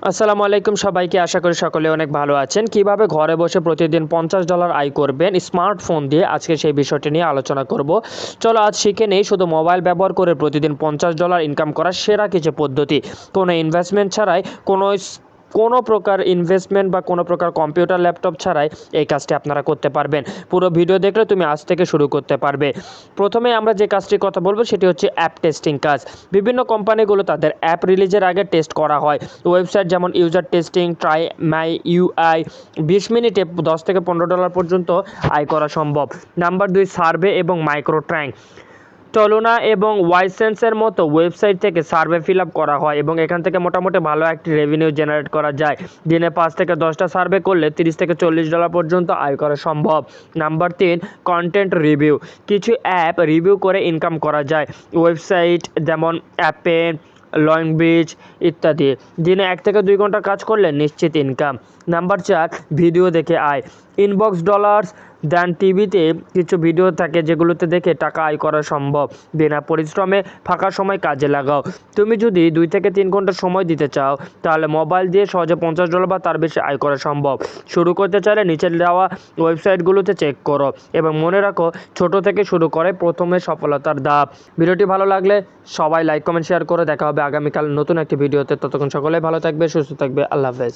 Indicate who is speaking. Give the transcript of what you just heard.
Speaker 1: আসসালামু আলাইকুম সবাইকে, আশা করি সকলে অনেক ভালো আছেন। কিভাবে ঘরে বসে প্রতিদিন $50 আয় করবেন স্মার্টফোন দিয়ে, আজকে সেই বিষয়টি নিয়ে আলোচনা করব। চলো আজ শিখে নেই শুধু মোবাইল ব্যবহার করে প্রতিদিন $50 ইনকাম করার সেরা কিছু পদ্ধতি। কোনো ইনভেস্টমেন্ট ছাড়াই, কোনো প্রকার ইনভেস্টমেন্ট বা কোনো প্রকার কম্পিউটার ল্যাপটপ ছাড়াই এই কাজটি আপনারা করতে পারবেন। পুরো ভিডিও দেখলে তুমি আজ থেকে শুরু করতে পারবে। প্রথমে আমরা যে কাজটির কথা বলবো সেটি হচ্ছে অ্যাপ টেস্টিং কাজ। বিভিন্ন কোম্পানিগুলো তাদের অ্যাপ রিলিজের আগে টেস্ট করা হয়। ওয়েবসাইট যেমন user testing, try my UI, 20 মিনিটে $10 থেকে $15 পর্যন্ত আয় করা সম্ভব। নাম্বার 2, সার্ভে এবং মাইক্রো ট্র্যাঙ্ক। টলোনা এবং ওয়াইসেন্সের মতো ওয়েবসাইট থেকে সার্ভে ফিল আপ করা হয় এবং এখান থেকে মোটামুটি ভালো একটি রেভিনিউ জেনারেট করা যায়। দিনে 5 থেকে 10টা সার্ভে করলে $30 থেকে $40 পর্যন্ত আয় করা সম্ভব। Number 3, content review. কিছু অ্যাপ রিভিউ করে ইনকাম করা যায়। ওয়েবসাইট যেমন অ্যাপে, লংব্রিজ ইত্যাদি। দিনে 1 থেকে 2 ঘন্টা কাজ করলে নিশ্চিত ইনকাম। নাম্বার 4, ভিডিও দেখে আয়। ইনবক্স ডলার্স দেন টিভিতে কিছু ভিডিও থাকে যেগুলোতে দেখে টাকা আয় করা সম্ভব। বিনা পরিশ্রমে ফাঁকা সময় কাজে লাগাও। তুমি যদি 2 থেকে 3 ঘন্টা সময় দিতে চাও তাহলে মোবাইল দিয়ে সহজে $50 বা তার বেশি আয় করা সম্ভব। শুরু করতে চাইলে নিচে দেওয়া ওয়েবসাইটগুলোতে চেক করো এবং মনে রাখো, ছোট থেকে শুরু করে প্রথমে সফলতার ধাপ। ভিডিওটি ভালো লাগলে সবাই লাইক, কমেন্ট, শেয়ার করে। দেখা হবে আগামীকাল নতুন একটি ভিডিওতে। ততক্ষণ সকলে ভালো থাকবে, সুস্থ থাকবে। আল্লাহ হাফেজ।